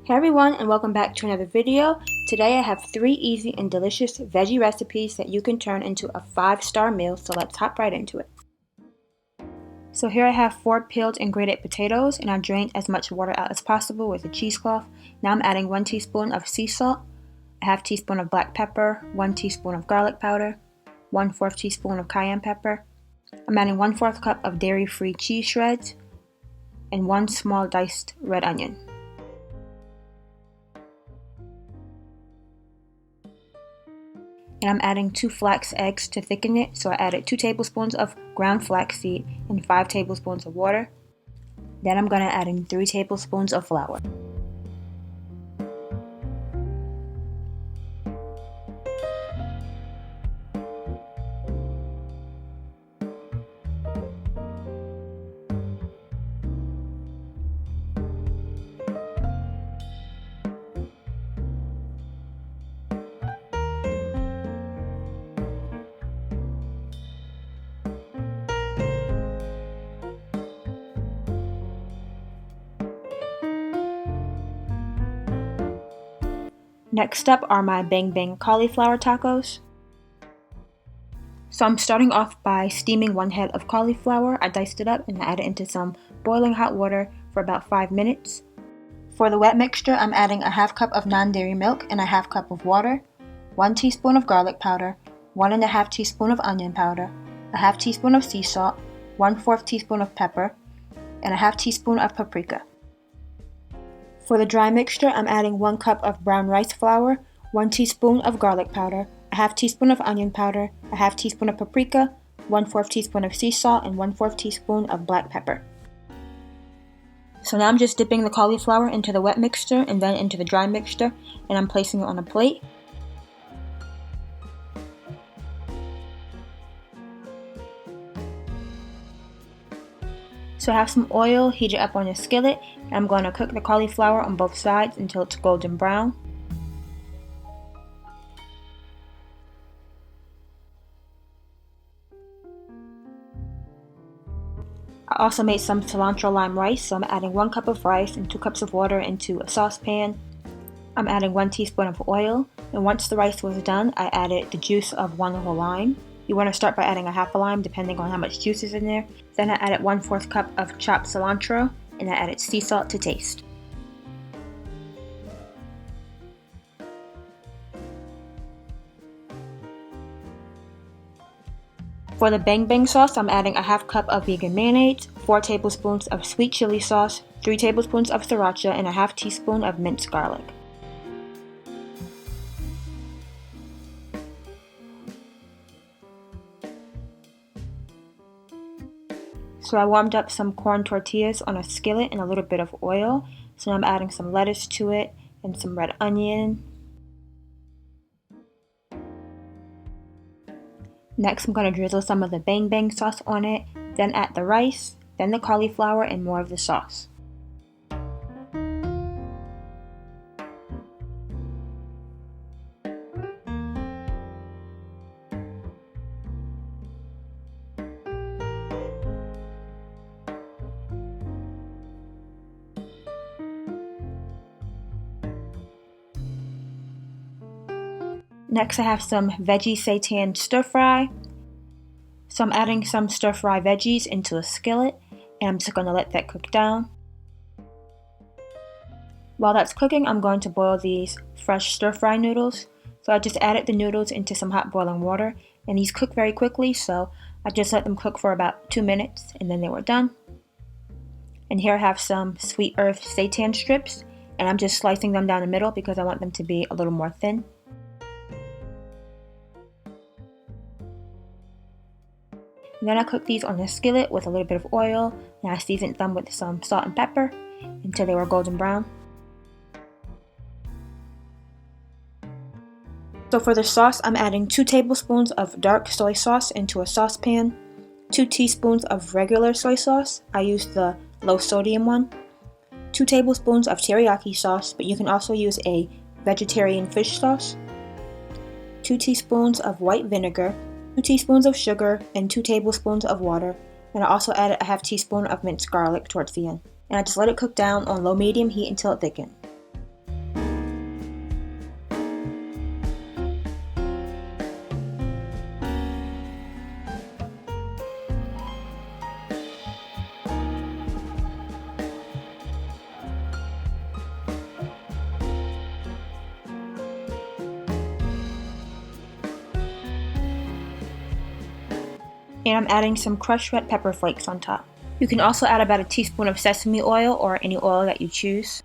Hey everyone, and welcome back to another video. Today I have 3 easy and delicious veggie recipes that you can turn into a 5-star meal, so let's hop right into it. So here I have 4 peeled and grated potatoes, and I drained as much water out as possible with a cheesecloth. Now I'm adding 1 teaspoon of sea salt, a half teaspoon of black pepper, 1 teaspoon of garlic powder, 1/4 teaspoon of cayenne pepper. I'm adding 1/4 cup of dairy-free cheese shreds, and 1 small diced red onion. And I'm adding 2 flax eggs to thicken it, so I added 2 tablespoons of ground flaxseed and 5 tablespoons of water. Then I'm going to add in 3 tablespoons of flour. Next up are my bang bang cauliflower tacos. So I'm starting off by steaming 1 head of cauliflower. I diced it up and I added it into some boiling hot water for about 5 minutes. For the wet mixture, I'm adding a half cup of non-dairy milk and a half cup of water, 1 teaspoon of garlic powder, 1½ teaspoon of onion powder, a half teaspoon of sea salt, 1/4 teaspoon of pepper, and a half teaspoon of paprika. For the dry mixture, I'm adding 1 cup of brown rice flour, 1 teaspoon of garlic powder, a half teaspoon of onion powder, a half teaspoon of paprika, 1/4 teaspoon of sea salt, and 1/4 teaspoon of black pepper. So now I'm just dipping the cauliflower into the wet mixture and then into the dry mixture, and I'm placing it on a plate. So I have some oil heated up on a skillet, and I'm going to cook the cauliflower on both sides until it's golden brown. I also made some cilantro lime rice, so I'm adding 1 cup of rice and 2 cups of water into a saucepan. I'm adding 1 teaspoon of oil, and once the rice was done, I added the juice of 1 whole lime. You want to start by adding a half a lime depending on how much juice is in there. Then I added 1/4 cup of chopped cilantro, and I added sea salt to taste. For the bang bang sauce, I'm adding a half cup of vegan mayonnaise, 4 tablespoons of sweet chili sauce, 3 tablespoons of sriracha, and a half teaspoon of minced garlic. So I warmed up some corn tortillas on a skillet and a little bit of oil. So now I'm adding some lettuce to it and some red onion. Next I'm going to drizzle some of the bang bang sauce on it, then add the rice, then the cauliflower, and more of the sauce. Next I have some veggie seitan stir fry. So I'm adding some stir fry veggies into a skillet, and I'm just going to let that cook down. While that's cooking, I'm going to boil these fresh stir fry noodles. So I just added the noodles into some hot boiling water, and these cook very quickly, so I just let them cook for about 2 minutes and then they were done. And here I have some sweet earth seitan strips, and I'm just slicing them down the middle because I want them to be a little more thin. And then I cooked these on a skillet with a little bit of oil, and I seasoned them with some salt and pepper until they were golden brown. So for the sauce, I'm adding 2 tablespoons of dark soy sauce into a saucepan, 2 teaspoons of regular soy sauce, I used the low sodium one, 2 tablespoons of teriyaki sauce, but you can also use a vegetarian fish sauce, 2 teaspoons of white vinegar, 2 teaspoons of sugar, and 2 tablespoons of water, and I also added a half teaspoon of minced garlic towards the end. And I just let it cook down on low-medium heat until it thickened. And I'm adding some crushed red pepper flakes on top. You can also add about a teaspoon of sesame oil or any oil that you choose.